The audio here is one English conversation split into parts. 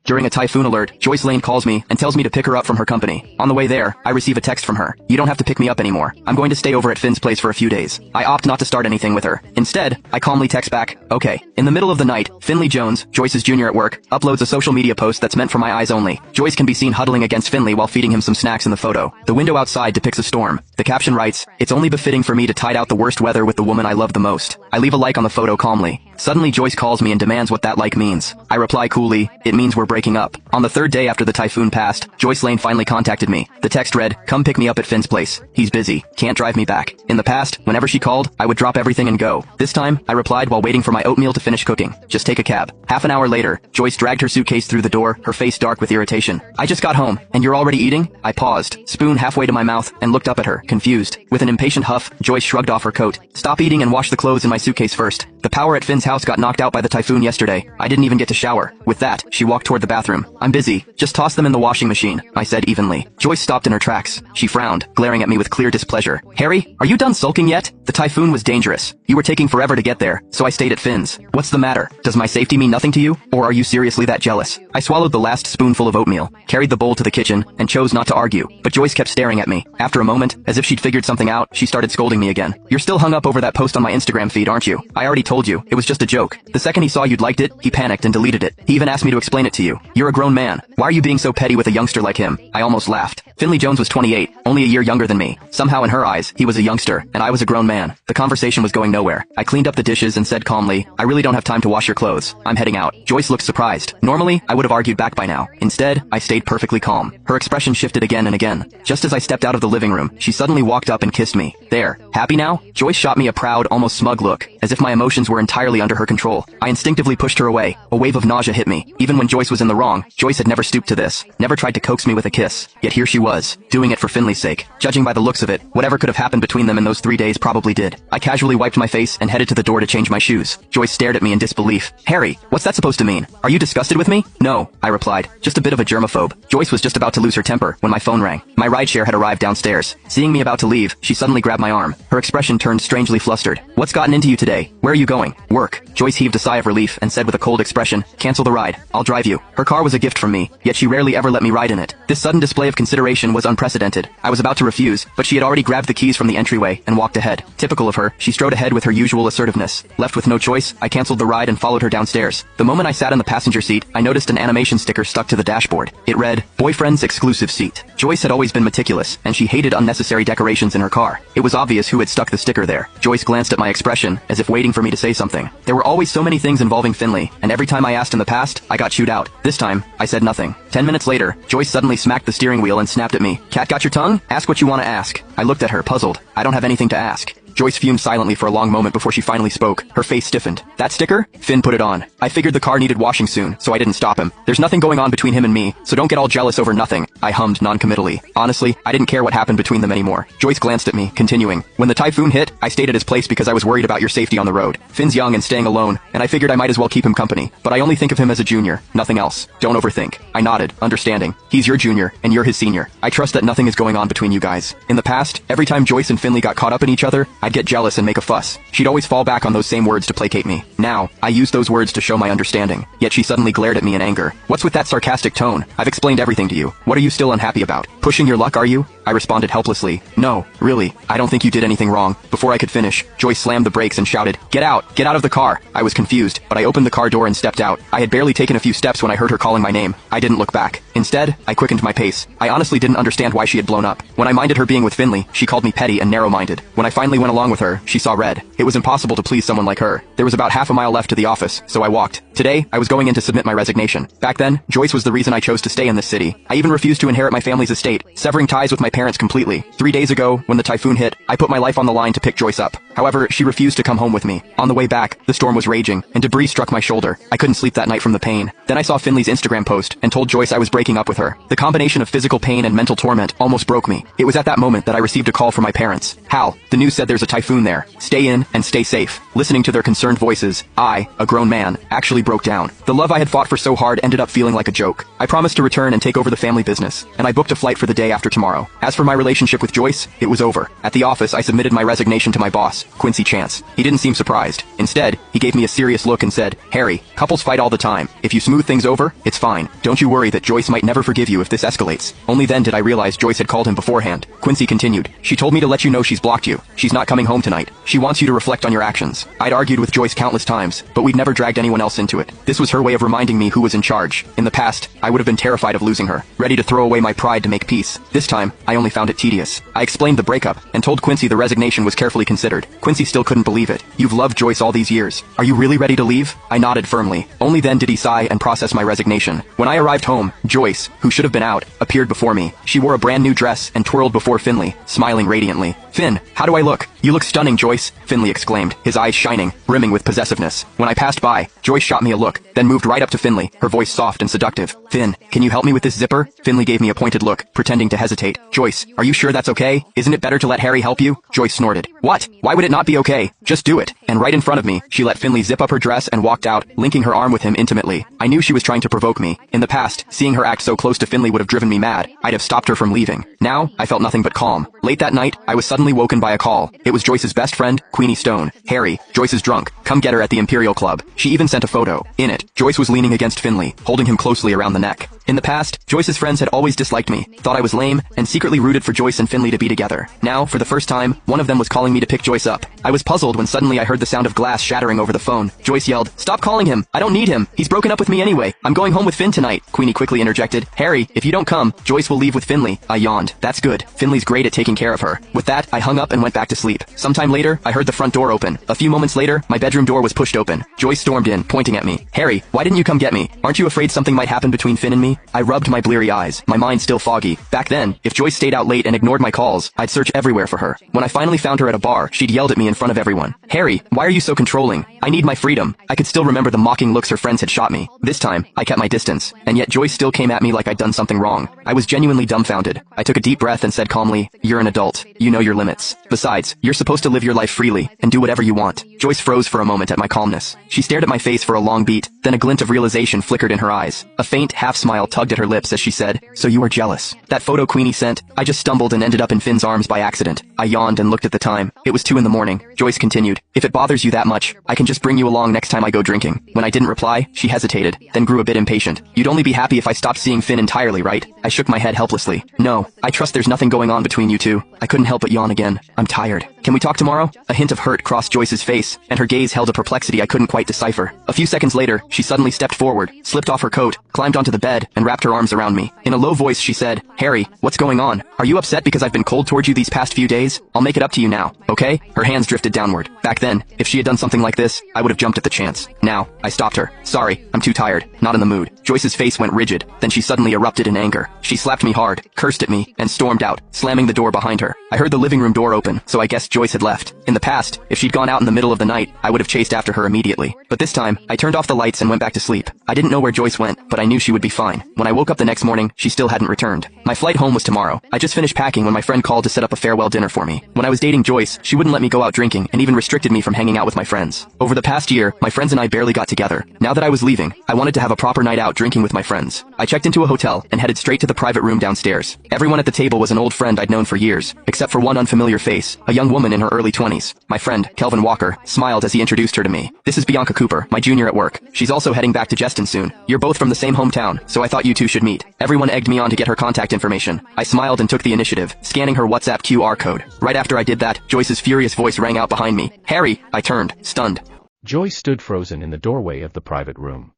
During a typhoon alert, Joyce Lane calls me and tells me to pick her up from her company. On the way there, I receive a text from her. "You don't have to pick me up anymore. I'm going to stay over at Finn's place for a few days." I opt not to start anything with her. Instead, I calmly text back, "Okay." In the middle of the night, Finley Jones, Joyce's junior at work, uploads a social media post that's meant for my eyes only. Joyce can be seen huddling against Finley while feeding him some snacks in the photo. The window outside depicts a storm. The caption writes, "It's only befitting for me to tide out the worst weather with the woman I love the most." I leave a like on the photo calmly. Suddenly Joyce calls me and demands what that like means. I reply coolly, "It means we're breaking up." On the third day after the typhoon passed, Joyce Lane finally contacted me. The text read, "Come pick me up at Finn's place. He's busy. Can't drive me back." In the past, whenever she called, I would drop everything and go. This time, I replied while waiting for my oatmeal to finish cooking. "Just take a cab." Half an hour later, Joyce dragged her suitcase through the door, her face dark with irritation. "I just got home, and you're already eating?" I paused, spoon halfway to my mouth, and looked up at her, confused. With an impatient huff, Joyce shrugged off her coat. "Stop eating and wash the clothes in my suitcase first. The power at Finn's house got knocked out by the typhoon yesterday. I didn't even get to shower." With that, she walked toward the bathroom. "I'm busy. Just toss them in the washing machine," I said evenly. Joyce stopped in her tracks. She frowned, glaring at me with clear displeasure. "Harry, are you done sulking yet? The typhoon was dangerous. You were taking forever to get there, so I stayed at Finn's. What's the matter? Does my safety mean nothing to you? Or are you seriously that jealous?" I swallowed the last spoonful of oatmeal, carried the bowl to the kitchen, and chose not to argue. But Joyce kept staring at me. After a moment, as if she'd figured something out, she started scolding me again. "You're still hung up over that post on my Instagram feed, aren't you? I already told you, it was just a joke. The second he saw you'd liked it, he panicked and deleted it. He even asked me to explain it to you. You're a grown man. Why are you being so petty with a youngster like him?" I almost laughed. Finley Jones was 28, only a year younger than me. Somehow in her eyes, he was a youngster, and I was a grown man. The conversation was going nowhere. I cleaned up the dishes and said calmly, "I really don't have time to wash your clothes. I'm heading out." Joyce looked surprised. Normally, I would have argued back by now. Instead, I stayed perfectly calm. Her expression shifted again and again. Just as I stepped out of the living room, she suddenly walked up and kissed me. "There. Happy now?" Joyce shot me a proud, almost smug look, as if my emotions were entirely under her control. I instinctively pushed her away. A wave of nausea hit me. Even when Joyce was in the wrong, Joyce had never stooped to this, never tried to coax me with a kiss. Yet here she was, doing it for Finley's sake. Judging by the looks of it, whatever could have happened between them in those 3 days probably did. I casually wiped my face and headed to the door to change my shoes. Joyce stared at me in disbelief. "Harry, what's that supposed to mean? Are you disgusted with me?" "No," I replied. "Just a bit of a germaphobe." Joyce was just about to lose her temper when my phone rang. My rideshare had arrived downstairs. Seeing me about to leave, she suddenly grabbed my arm. Her expression turned strangely flustered. "What's gotten into you today? Where are you going?" "Work." Joyce heaved a sigh of relief and said with a cold expression, "Cancel the ride. I'll drive you." Her car was a gift from me, yet she rarely ever let me ride in it. This sudden display of consideration was unprecedented. I was about to refuse, but she had already grabbed the keys from the entryway and walked ahead. Typical of her, she strode ahead with her usual assertiveness. Left with no choice, I canceled the ride and followed her downstairs. The moment I sat in the passenger seat, I noticed an animation sticker stuck to the dashboard. It read, "Boyfriend's exclusive seat." Joyce had always been meticulous, and she hated unnecessary decorations in her car. It was obvious who had stuck the sticker there. Joyce glanced at my expression, as if waiting for me to say something. There were always so many things involving Finley, and every time I asked in the past, I got chewed out. This time, I said nothing. 10 minutes later, Joyce suddenly smacked the steering wheel and snapped at me. "Cat got your tongue? Ask what you want to ask." I looked at her, puzzled. "I don't have anything to ask." Joyce fumed silently for a long moment before she finally spoke. Her face stiffened. "That sticker? Finn put it on. I figured the car needed washing soon, so I didn't stop him. There's nothing going on between him and me, so don't get all jealous over nothing." I hummed non-committally. Honestly, I didn't care what happened between them anymore. Joyce glanced at me, continuing. "When the typhoon hit, I stayed at his place because I was worried about your safety on the road. Finn's young and staying alone, and I figured I might as well keep him company. But I only think of him as a junior, nothing else. Don't overthink." I nodded, understanding. "He's your junior, and you're his senior. I trust that nothing is going on between you guys." In the past, every time Joyce and Finley got caught up in each other, I'd get jealous and make a fuss. She'd always fall back on those same words to placate me. Now, I used those words to show my understanding. Yet she suddenly glared at me in anger. "What's with that sarcastic tone? I've explained everything to you. What are you still unhappy about? Pushing your luck, are you?" I responded helplessly. "No, really, I don't think you did anything wrong." Before I could finish, Joyce slammed the brakes and shouted, "Get out! Get out of the car!" I was confused, but I opened the car door and stepped out. I had barely taken a few steps when I heard her calling my name. I didn't look back. Instead, I quickened my pace. I honestly didn't understand why she had blown up. When I minded her being with Finley, she called me petty and narrow-minded. When I finally went along with her, she saw red. It was impossible to please someone like her. There was about half a mile left to the office, so I walked. Today, I was going in to submit my resignation. Back then, Joyce was the reason I chose to stay in this city. I even refused to inherit my family's estate, severing ties with my parents completely. 3 days ago, when the typhoon hit, I put my life on the line to pick Joyce up. However, she refused to come home with me. On the way back, the storm was raging, and debris struck my shoulder. I couldn't sleep that night from the pain. Then I saw Finley's Instagram post, and told Joyce I was breaking up with her. The combination of physical pain and mental torment almost broke me. It was at that moment that I received a call from my parents. "Hal, the news said there's a typhoon there. Stay in and stay safe." Listening to their concerned voices, I, a grown man, actually broke down. The love I had fought for so hard ended up feeling like a joke. I promised to return and take over the family business, and I booked a flight for the day after tomorrow. As for my relationship with Joyce, it was over. At the office, I submitted my resignation to my boss, Quincy Chance. He didn't seem surprised. Instead, he gave me a serious look and said, "Harry, couples fight all the time. If you smooth things over, it's fine. Don't you worry that Joyce might never forgive you if this escalates." Only then did I realize Joyce had called him beforehand. Quincy continued, "She told me to let you know she's blocked you. She's not coming home tonight. She wants you to reflect on your actions." I'd argued with Joyce countless times, but we'd never dragged anyone else into it. This was her way of reminding me who was in charge. In the past, I would have been terrified of losing her, ready to throw away my pride to make peace. This time, I only found it tedious. I explained the breakup, and told Quincy the resignation was carefully considered. Quincy still couldn't believe it. "You've loved Joyce all these years. Are you really ready to leave?" I nodded firmly. Only then did he sigh and process my resignation. When I arrived home, Joyce, who should have been out, appeared before me. She wore a brand new dress and twirled before Finley, smiling radiantly. "Finn, how do I look?" "You look stunning, Joyce," Finley exclaimed, his eyes shining, brimming with possessiveness. When I passed by, Joyce shot me a look, then moved right up to Finley, her voice soft and seductive. "Finn, can you help me with this zipper?" Finley gave me a pointed look, pretending to hesitate. "Joyce, are you sure that's okay? Isn't it better to let Harry help you?" Joyce snorted. "What? Why would it not be okay? Just do it." And right in front of me, she let Finley zip up her dress and walked out, linking her arm with him intimately. I knew she was trying to provoke me. In the past, seeing her act so close to Finley would have driven me mad. I'd have stopped her from leaving. Now, I felt nothing but calm. Late that night, I was suddenly woken by a call. It was Joyce's best friend, Queenie Stone. "Harry, Joyce is drunk. Come get her at the Imperial Club." She even sent a photo. In it, Joyce was leaning against Finley, holding him closely around the neck. In the past, Joyce's friends had always disliked me, thought I was lame, and secretly rooted for Joyce and Finley to be together. Now, for the first time, one of them was calling me to pick Joyce up. I was puzzled when suddenly I heard the sound of glass shattering over the phone. Joyce yelled, "Stop calling him! I don't need him! He's broken up with me anyway! I'm going home with Finn tonight!" Queenie quickly interjected, "Harry, if you don't come, Joyce will leave with Finley." I yawned. "That's good. Finley's great at taking care of her." With that, I hung up and went back to sleep. Sometime later, I heard the front door open. A few moments later, my bedroom door was pushed open. Joyce stormed in, pointing at me. "Harry, why didn't you come get me? Aren't you afraid something might happen between Finn and me?" I rubbed my bleary eyes, my mind still foggy. Back then, if Joyce stayed out late and ignored my calls, I'd search everywhere for her. When I finally found her at a bar, she'd yelled at me in front of everyone. "Harry, why are you so controlling? I need my freedom." I could still remember the mocking looks her friends had shot me. This time, I kept my distance, and yet Joyce still came at me like I'd done something wrong. I was genuinely dumbfounded. I took a deep breath and said calmly, "You're an adult. You know your limits. Besides, you're supposed to live your life freely, and do whatever you want." Joyce froze for a moment at my calmness. She stared at my face for a long beat, then a glint of realization flickered in her eyes. A faint half-smile tugged at her lips as she said, "So you are jealous." That photo Queenie sent, I just stumbled and ended up in Finn's arms by accident. I yawned and looked at the time. It was 2 in the morning. Joyce continued, "If it bothers you that much, I can just bring you along next time I go drinking." When I didn't reply, she hesitated, then grew a bit impatient. "You'd only be happy if I stopped seeing Finn entirely, right?" I shook my head helplessly. "No, I trust there's nothing going on between you two." I couldn't help but yawn again. "I'm tired. Can we talk tomorrow?" A hint of hurt crossed Joyce's face, and her gaze held a perplexity I couldn't quite decipher. A few seconds later, she suddenly stepped forward, slipped off her coat, climbed onto the bed, and wrapped her arms around me. In a low voice she said, "Harry, what's going on? Are you upset because I've been cold towards you these past few days? I'll make it up to you now, okay?" Her hands drifted downward. Back then, if she had done something like this, I would have jumped at the chance. Now, I stopped her. "Sorry, I'm too tired, not in the mood." Joyce's face went rigid, then she suddenly erupted in anger. She slapped me hard, cursed at me, and stormed out, slamming the door behind her. I heard the living room door open, so I guessed Joyce had left. In the past, if she'd gone out in the middle of the night, I would have chased after her immediately. But this time, I turned off the lights and went back to sleep. I didn't know where Joyce went, but I knew she would be fine. When I woke up the next morning, she still hadn't returned. My flight home was tomorrow. I just finished packing when my friend called to set up a farewell dinner for me. When I was dating Joyce, she wouldn't let me go out drinking and even restricted me from hanging out with my friends. Over the past year, my friends and I barely got together. Now that I was leaving, I wanted to have a proper night out drinking with my friends. I checked into a hotel and headed straight to the private room downstairs. Everyone at the table was an old friend I'd known for years, except for one unfamiliar face, a young woman in her early 20s. My friend, Kelvin Walker, smiled as he introduced her to me. "This is Bianca Cooper, my junior at work. She's also heading back to Jeston soon. You're both from the same hometown, so I thought you two should meet." Everyone egged me on to get her contact information. I smiled and took the initiative, scanning her WhatsApp QR code. Right after I did that, Joyce's furious voice rang out behind me. "Harry!" I turned, stunned. Joyce stood frozen in the doorway of the private room.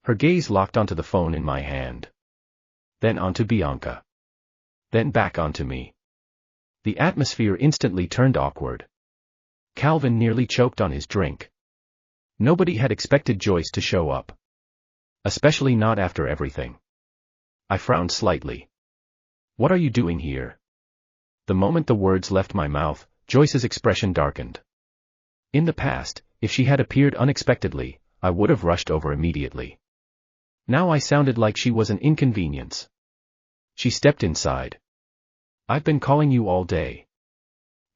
Her gaze locked onto the phone in my hand. Then onto Bianca. Then back onto me. The atmosphere instantly turned awkward. Calvin nearly choked on his drink. Nobody had expected Joyce to show up. Especially not after everything. I frowned slightly. "What are you doing here?" The moment the words left my mouth, Joyce's expression darkened. In the past, if she had appeared unexpectedly, I would have rushed over immediately. Now I sounded like she was an inconvenience. She stepped inside. "I've been calling you all day."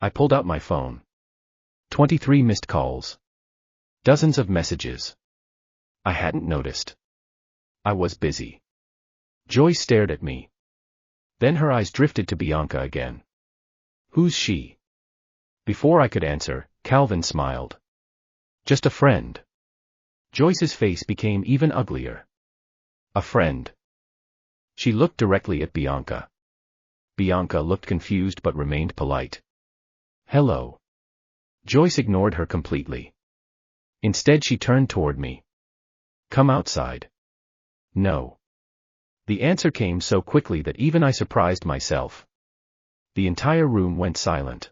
I pulled out my phone. 23 missed calls. Dozens of messages. I hadn't noticed. I was busy. Joyce stared at me. Then her eyes drifted to Bianca again. Who's she? Before I could answer, Calvin smiled. Just a friend. Joyce's face became even uglier. A friend. She looked directly at Bianca. Bianca looked confused but remained polite. Hello. Joyce ignored her completely. Instead she turned toward me. Come outside. No. The answer came so quickly that even I surprised myself. The entire room went silent.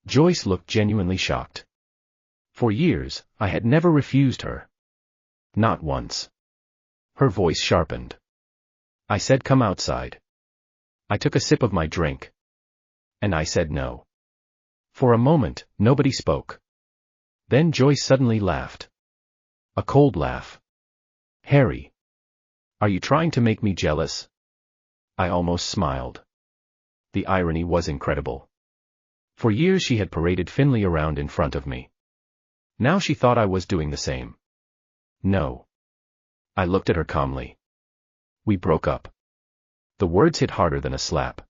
Joyce looked genuinely shocked. For years, I had never refused her. Not once. Her voice sharpened. I said come outside. I took a sip of my drink. And I said no. For a moment, nobody spoke. Then Joyce suddenly laughed. A cold laugh. Harry. Are you trying to make me jealous? I almost smiled. The irony was incredible. For years she had paraded Finley around in front of me. Now she thought I was doing the same. No. I looked at her calmly. We broke up. The words hit harder than a slap.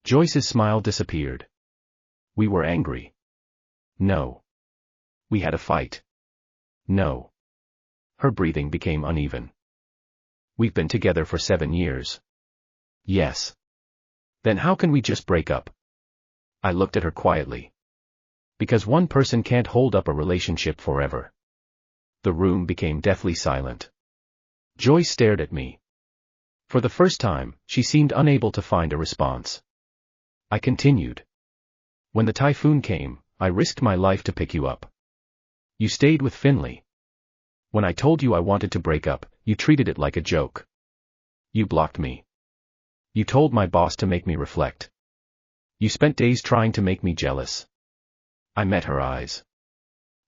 Joyce's smile disappeared. We were angry. No. We had a fight. No. Her breathing became uneven. We've been together for 7 years. Yes. Then how can we just break up? I looked at her quietly. Because one person can't hold up a relationship forever. The room became deathly silent. Joyce stared at me. For the first time, she seemed unable to find a response. I continued. When the typhoon came, I risked my life to pick you up. You stayed with Finley. When I told you I wanted to break up, you treated it like a joke. You blocked me. You told my boss to make me reflect. You spent days trying to make me jealous. I met her eyes.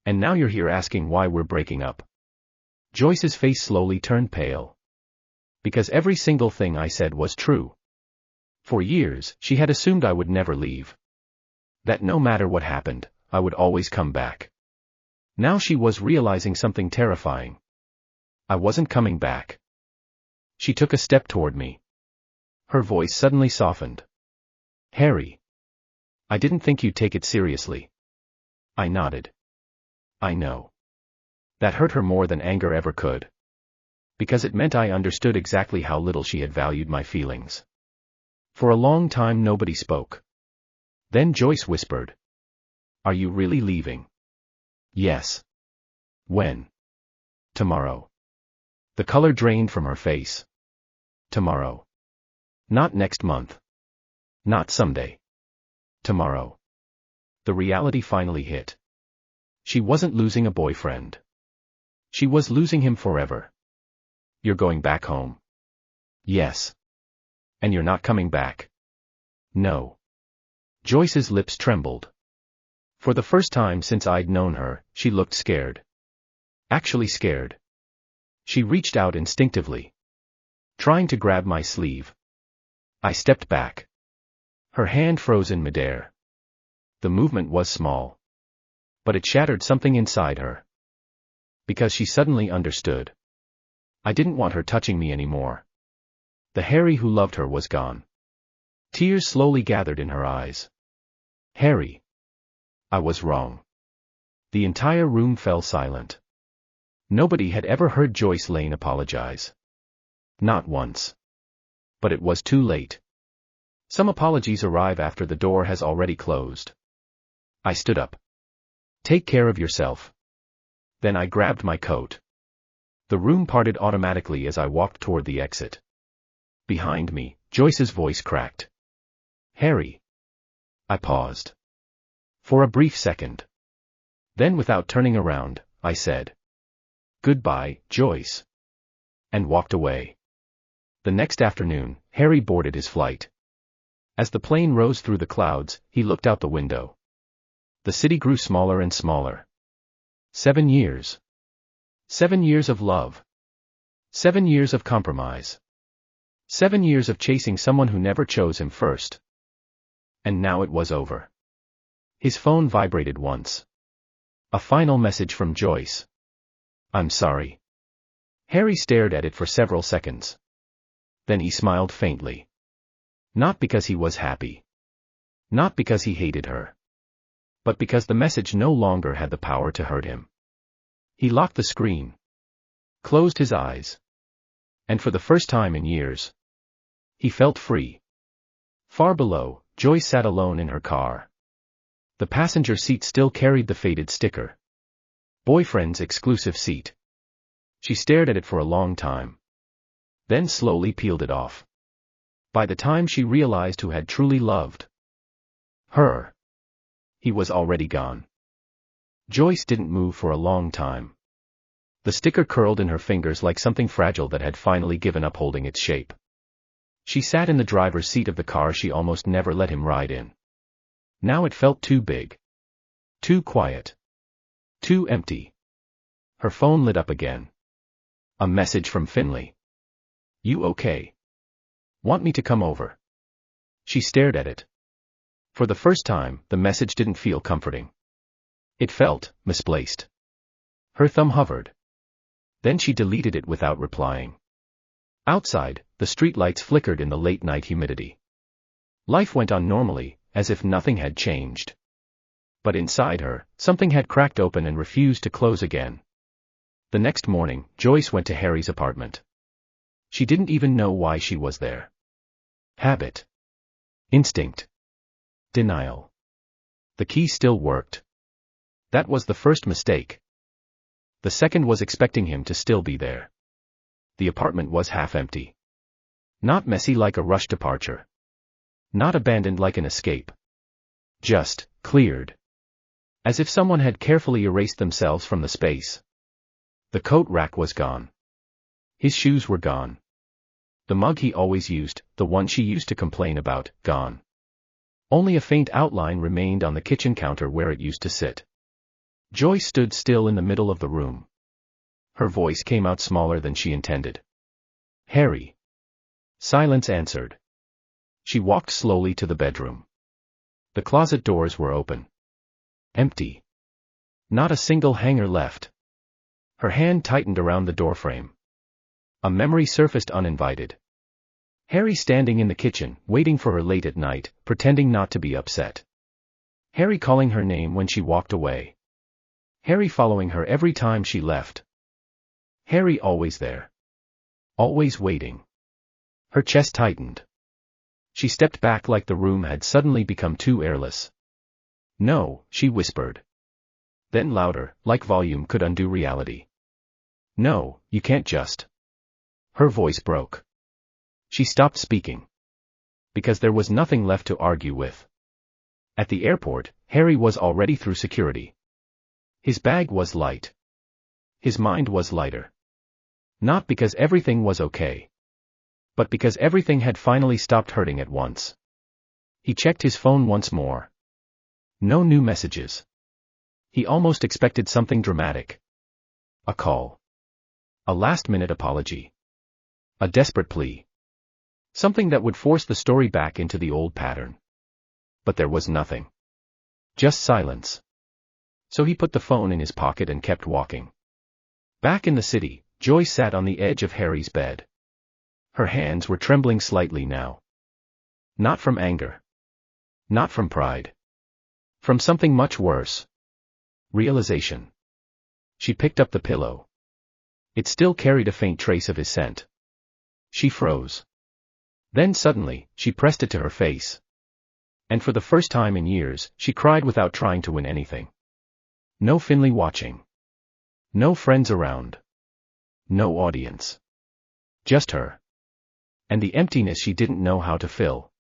And now you're here asking why we're breaking up. Joyce's face slowly turned pale. Because every single thing I said was true. For years, she had assumed I would never leave. That no matter what happened, I would always come back. Now she was realizing something terrifying. I wasn't coming back. She took a step toward me. Her voice suddenly softened. Harry. I didn't think you'd take it seriously. I nodded. I know. That hurt her more than anger ever could. Because it meant I understood exactly how little she had valued my feelings. For a long time nobody spoke. Then Joyce whispered. Are you really leaving? Yes. When? Tomorrow. The color drained from her face. Tomorrow. Not next month. Not someday. Tomorrow. The reality finally hit. She wasn't losing a boyfriend. She was losing him forever. You're going back home. Yes. And you're not coming back. No. Joyce's lips trembled. For the first time since I'd known her, she looked scared. Actually scared. She reached out instinctively. Trying to grab my sleeve. I stepped back. Her hand froze in midair. The movement was small. But it shattered something inside her. Because she suddenly understood. I didn't want her touching me anymore. The Harry who loved her was gone. Tears slowly gathered in her eyes. Harry. I was wrong. The entire room fell silent. Nobody had ever heard Joyce Lane apologize. Not once. But it was too late. Some apologies arrive after the door has already closed. I stood up. Take care of yourself. Then I grabbed my coat. The room parted automatically as I walked toward the exit. Behind me, Joyce's voice cracked. Harry. I paused. For a brief second. Then without turning around, I said. Goodbye, Joyce. And walked away. The next afternoon, Harry boarded his flight. As the plane rose through the clouds, he looked out the window. The city grew smaller and smaller. 7 years. 7 years of love. 7 years of compromise. 7 years of chasing someone who never chose him first. And now it was over. His phone vibrated once. A final message from Joyce. I'm sorry. Harry stared at it for several seconds. Then he smiled faintly. Not because he was happy. Not because he hated her. But because the message no longer had the power to hurt him. He locked the screen. Closed his eyes. And for the first time in years, he felt free. Far below, Joyce sat alone in her car. The passenger seat still carried the faded sticker. Boyfriend's exclusive seat. She stared at it for a long time. Then slowly peeled it off. By the time she realized who had truly loved her, he was already gone. Joyce didn't move for a long time. The sticker curled in her fingers like something fragile that had finally given up holding its shape. She sat in the driver's seat of the car she almost never let him ride in. Now it felt too big. Too quiet. Too empty. Her phone lit up again. A message from Finley. "You okay? Want me to come over?" She stared at it. For the first time, the message didn't feel comforting. It felt misplaced. Her thumb hovered. Then she deleted it without replying. Outside, the streetlights flickered in the late-night humidity. Life went on normally, as if nothing had changed. But inside her, something had cracked open and refused to close again. The next morning, Joyce went to Harry's apartment. She didn't even know why she was there. Habit. Instinct. Denial. The key still worked. That was the first mistake. The second was expecting him to still be there. The apartment was half empty. Not messy like a rushed departure. Not abandoned like an escape. Just cleared. As if someone had carefully erased themselves from the space. The coat rack was gone. His shoes were gone. The mug he always used, the one she used to complain about, gone. Only a faint outline remained on the kitchen counter where it used to sit. Joyce stood still in the middle of the room. Her voice came out smaller than she intended. "Harry." Silence answered. She walked slowly to the bedroom. The closet doors were open. Empty. Not a single hanger left. Her hand tightened around the doorframe. A memory surfaced uninvited. Harry standing in the kitchen, waiting for her late at night, pretending not to be upset. Harry calling her name when she walked away. Harry following her every time she left. Harry always there. Always waiting. Her chest tightened. She stepped back like the room had suddenly become too airless. "No," she whispered. Then louder, like volume could undo reality. "No, you can't just." Her voice broke. She stopped speaking. Because there was nothing left to argue with. At the airport, Harry was already through security. His bag was light. His mind was lighter. Not because everything was okay. But because everything had finally stopped hurting at once. He checked his phone once more. No new messages. He almost expected something dramatic. A call. A last-minute apology. A desperate plea. Something that would force the story back into the old pattern. But there was nothing. Just silence. So he put the phone in his pocket and kept walking. Back in the city, Joyce sat on the edge of Harry's bed. Her hands were trembling slightly now. Not from anger. Not from pride. From something much worse. Realization. She picked up the pillow. It still carried a faint trace of his scent. She froze. Then suddenly, she pressed it to her face. And for the first time in years, she cried without trying to win anything. No Finley watching. No friends around. No audience. Just her. And the emptiness she didn't know how to fill.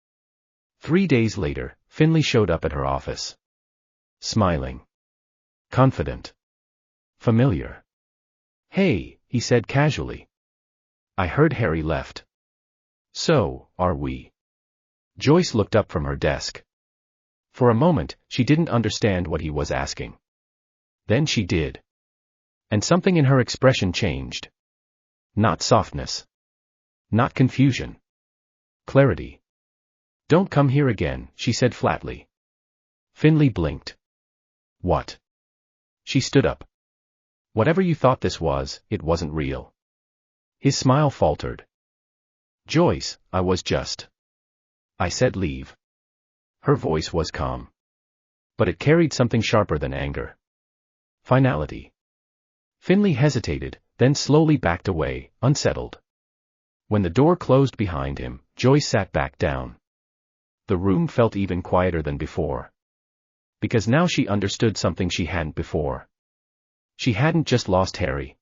3 days later, Finley showed up at her office. Smiling. Confident. Familiar. "Hey," he said casually. "I heard Harry left. So, are we?" Joyce looked up from her desk. For a moment, she didn't understand what he was asking. Then she did. And something in her expression changed. Not softness. Not confusion. Clarity. "Don't come here again," she said flatly. Finley blinked. "What?" She stood up. "Whatever you thought this was, it wasn't real." His smile faltered. "Joyce, I was just I said leave. Her voice was calm. But it carried something sharper than anger. Finality. Finley hesitated, then slowly backed away, unsettled. When the door closed behind him, Joyce sat back down. The room felt even quieter than before. Because now she understood something she hadn't before. She hadn't just lost Harry.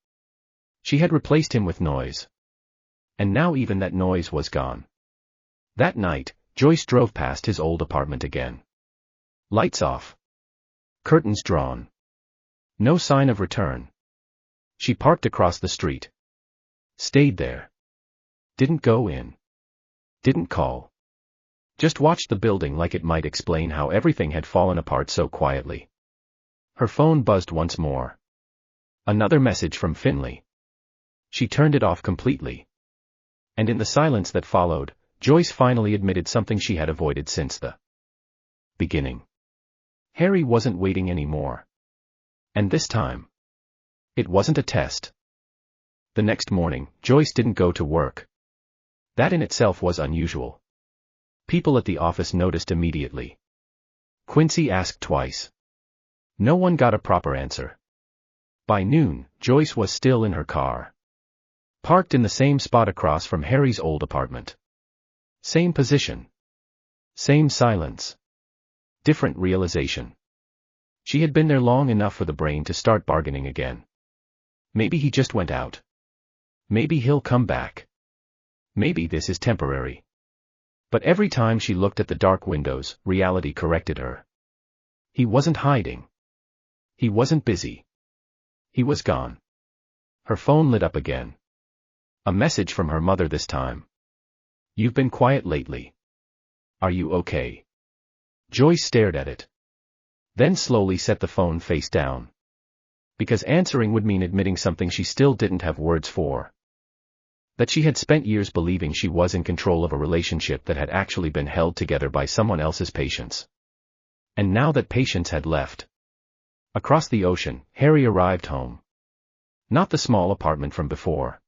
She had replaced him with noise. And now even that noise was gone. That night, Joyce drove past his old apartment again. Lights off. Curtains drawn. No sign of return. She parked across the street. Stayed there. Didn't go in. Didn't call. Just watched the building like it might explain how everything had fallen apart so quietly. Her phone buzzed once more. Another message from Finley. She turned it off completely. And in the silence that followed, Joyce finally admitted something she had avoided since the beginning. Harry wasn't waiting anymore. And this time, it wasn't a test. The next morning, Joyce didn't go to work. That in itself was unusual. People at the office noticed immediately. Quincy asked twice. No one got a proper answer. By noon, Joyce was still in her car. Parked in the same spot across from Harry's old apartment. Same position. Same silence. Different realization. She had been there long enough for the brain to start bargaining again. Maybe he just went out. Maybe he'll come back. Maybe this is temporary. But every time she looked at the dark windows, reality corrected her. He wasn't hiding. He wasn't busy. He was gone. Her phone lit up again. A message from her mother this time. You've been quiet lately. Are you okay? Joyce stared at it. Then slowly set the phone face down. Because answering would mean admitting something she still didn't have words for. That she had spent years believing she was in control of a relationship that had actually been held together by someone else's patience. And now that patience had left. Across the ocean, Harry arrived home. Not the small apartment from before.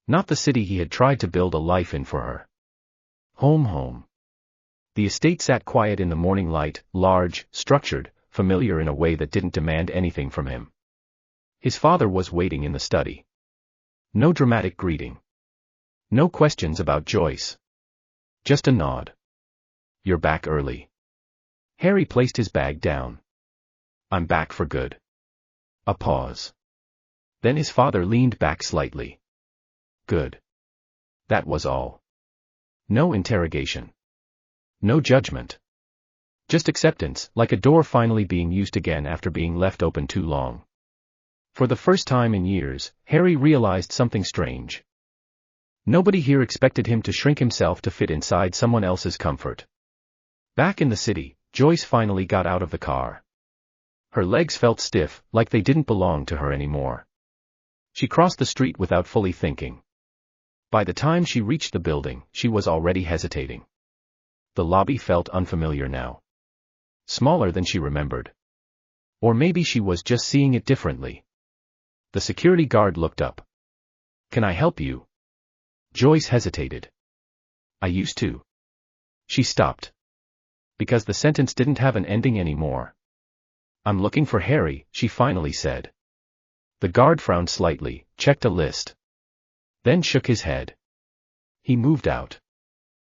Not the city he had tried to build a life in for her. Home. The estate sat quiet in the morning light, large, structured, familiar in a way that didn't demand anything from him. His father was waiting in the study. No dramatic greeting. No questions about Joyce. Just a nod. You're back early. Harry placed his bag down. I'm back for good. A pause. Then his father leaned back slightly. Good. That was all. No interrogation. No judgment. Just acceptance, like a door finally being used again after being left open too long. For the first time in years, Harry realized something strange. Nobody here expected him to shrink himself to fit inside someone else's comfort. Back in the city, Joyce finally got out of the car. Her legs felt stiff, like they didn't belong to her anymore. She crossed the street without fully thinking. By the time she reached the building, she was already hesitating. The lobby felt unfamiliar now. Smaller than she remembered. Or maybe she was just seeing it differently. The security guard looked up. Can I help you? Joyce hesitated. I used to. She stopped. Because the sentence didn't have an ending anymore. I'm looking for Harry, she finally said. The guard frowned slightly, checked a list. Then shook his head. He moved out.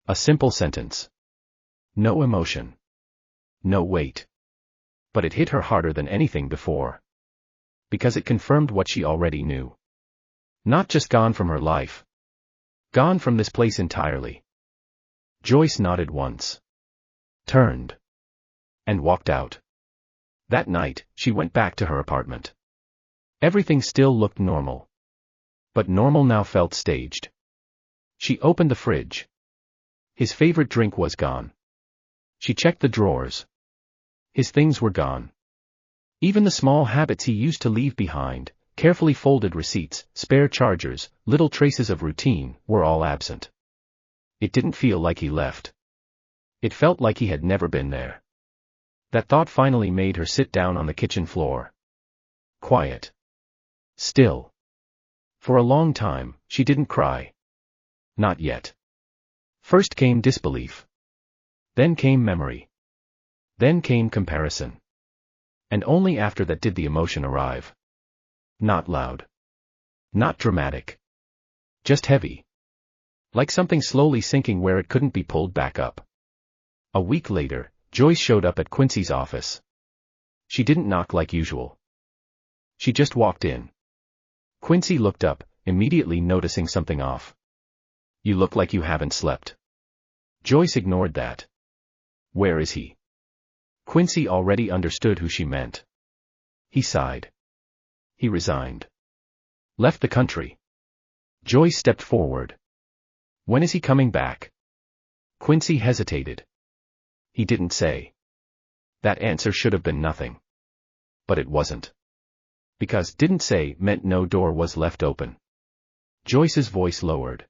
A simple sentence. No emotion. No weight. But it hit her harder than anything before. Because it confirmed what she already knew. Not just gone from her life. Gone from this place entirely. Joyce nodded once. Turned. And walked out. That night, she went back to her apartment. Everything still looked normal. But normal now felt staged. She opened the fridge. His favorite drink was gone. She checked the drawers. His things were gone. Even the small habits he used to leave behind, carefully folded receipts, spare chargers, little traces of routine, were all absent. It didn't feel like he left. It felt like he had never been there. That thought finally made her sit down on the kitchen floor. Quiet. Still. For a long time, she didn't cry. Not yet. First came disbelief. Then came memory. Then came comparison. And only after that did the emotion arrive. Not loud. Not dramatic. Just heavy. Like something slowly sinking where it couldn't be pulled back up. A week later, Joyce showed up at Quincy's office. She didn't knock like usual. She just walked in. Quincy looked up, immediately noticing something off. "You look like you haven't slept." Joyce ignored that. "Where is he?" Quincy already understood who she meant. He sighed. He resigned. Left the country. Joyce stepped forward. "When is he coming back?" Quincy hesitated. He didn't say. That answer should have been nothing. But it wasn't. Because "didn't say" meant no door was left open. Joyce's voice lowered.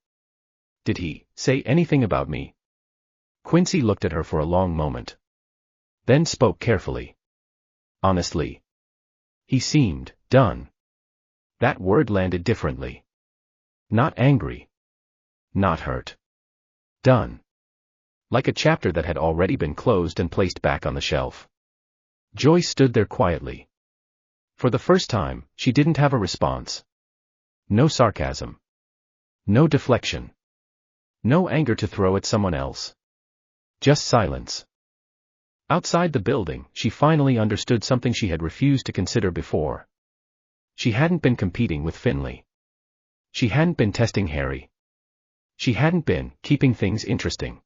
"Did he say anything about me?" Quincy looked at her for a long moment. Then spoke carefully. "Honestly." He seemed done. That word landed differently. Not angry. Not hurt. Done. Like a chapter that had already been closed and placed back on the shelf. Joyce stood there quietly. For the first time, she didn't have a response. No sarcasm. No deflection. No anger to throw at someone else. Just silence. Outside the building, she finally understood something she had refused to consider before. She hadn't been competing with Finley. She hadn't been testing Harry. She hadn't been keeping things interesting.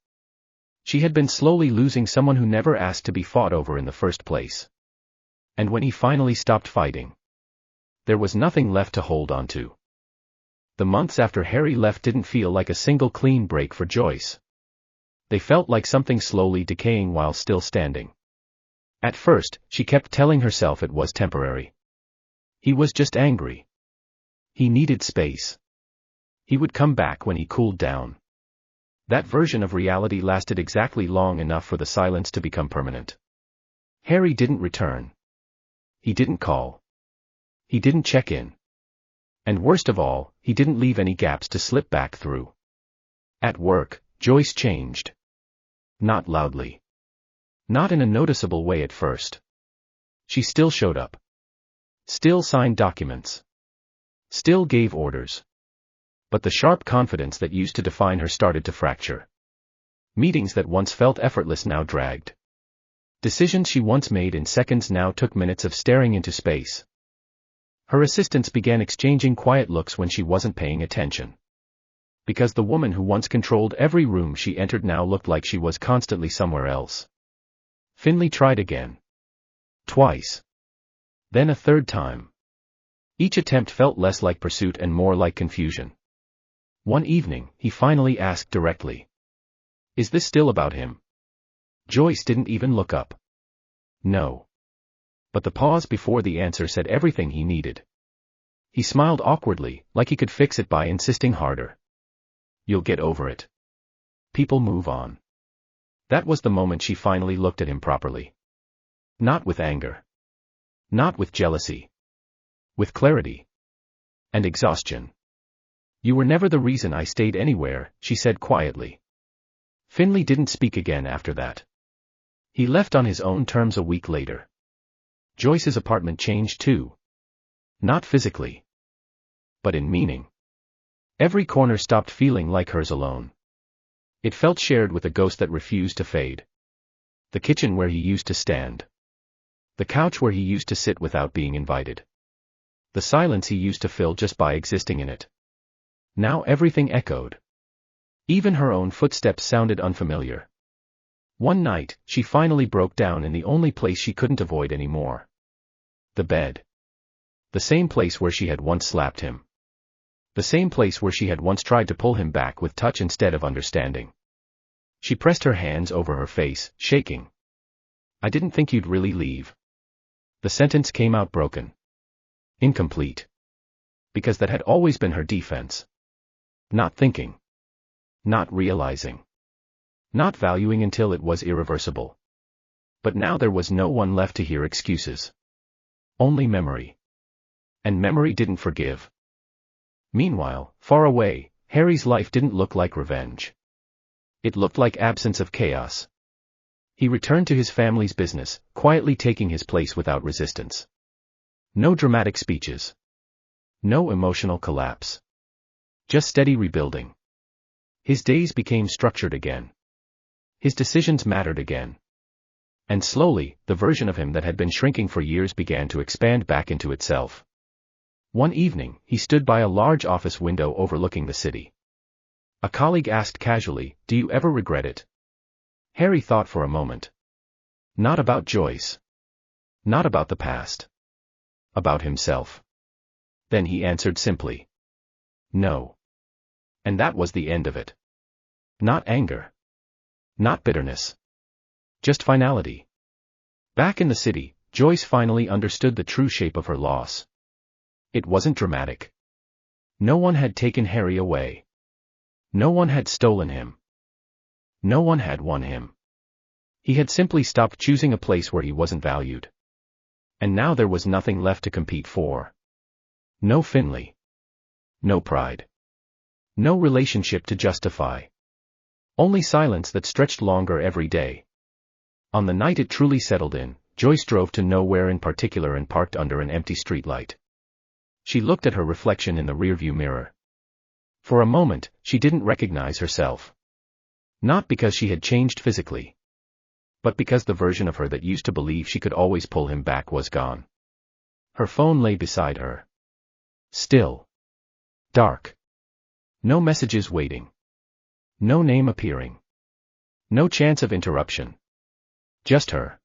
She had been slowly losing someone who never asked to be fought over in the first place. And when he finally stopped fighting, there was nothing left to hold on to. The months after Harry left didn't feel like a single clean break for Joyce. They felt like something slowly decaying while still standing. At first, she kept telling herself it was temporary. He was just angry. He needed space. He would come back when he cooled down. That version of reality lasted exactly long enough for the silence to become permanent. Harry didn't return. He didn't call. He didn't check in. And worst of all, he didn't leave any gaps to slip back through. At work, Joyce changed. Not loudly. Not in a noticeable way at first. She still showed up. Still signed documents. Still gave orders. But the sharp confidence that used to define her started to fracture. Meetings that once felt effortless now dragged. Decisions she once made in seconds now took minutes of staring into space. Her assistants began exchanging quiet looks when she wasn't paying attention. Because the woman who once controlled every room she entered now looked like she was constantly somewhere else. Finley tried again. Twice. Then a third time. Each attempt felt less like pursuit and more like confusion. One evening, he finally asked directly. "Is this still about him?" Joyce didn't even look up. No. But the pause before the answer said everything he needed. He smiled awkwardly, like he could fix it by insisting harder. "You'll get over it. People move on." That was the moment she finally looked at him properly. Not with anger. Not with jealousy. With clarity. And exhaustion. "You were never the reason I stayed anywhere," she said quietly. Finley didn't speak again after that. He left on his own terms a week later. Joyce's apartment changed too. Not physically. But in meaning. Every corner stopped feeling like hers alone. It felt shared with a ghost that refused to fade. The kitchen where he used to stand. The couch where he used to sit without being invited. The silence he used to fill just by existing in it. Now everything echoed. Even her own footsteps sounded unfamiliar. One night, she finally broke down in the only place she couldn't avoid anymore. The bed. The same place where she had once slapped him. The same place where she had once tried to pull him back with touch instead of understanding. She pressed her hands over her face, shaking. "I didn't think you'd really leave." The sentence came out broken. Incomplete. Because that had always been her defense. Not thinking. Not realizing. Not valuing until it was irreversible. But now there was no one left to hear excuses. Only memory. And memory didn't forgive. Meanwhile, far away, Harry's life didn't look like revenge. It looked like absence of chaos. He returned to his family's business, quietly taking his place without resistance. No dramatic speeches. No emotional collapse. Just steady rebuilding. His days became structured again. His decisions mattered again. And slowly, the version of him that had been shrinking for years began to expand back into itself. One evening, he stood by a large office window overlooking the city. A colleague asked casually, "Do you ever regret it?" Harry thought for a moment. Not about Joyce. Not about the past. About himself. Then he answered simply. No. And that was the end of it. Not anger. Not bitterness. Just finality. Back in the city, Joyce finally understood the true shape of her loss. It wasn't dramatic. No one had taken Harry away. No one had stolen him. No one had won him. He had simply stopped choosing a place where he wasn't valued. And now there was nothing left to compete for. No Finley. No pride. No relationship to justify. Only silence that stretched longer every day. On the night it truly settled in, Joyce drove to nowhere in particular and parked under an empty streetlight. She looked at her reflection in the rearview mirror. For a moment, she didn't recognize herself. Not because she had changed physically. But because the version of her that used to believe she could always pull him back was gone. Her phone lay beside her. Still. Dark. No messages waiting. No name appearing. No chance of interruption. Just her.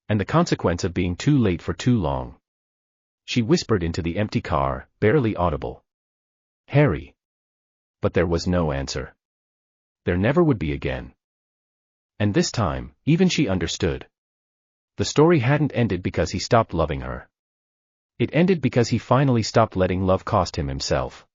And the consequence of being too late for too long. She whispered into the empty car, barely audible. Harry. But there was no answer. There never would be again. And this time, even she understood. The story hadn't ended because he stopped loving her. It ended because he finally stopped letting love cost him himself.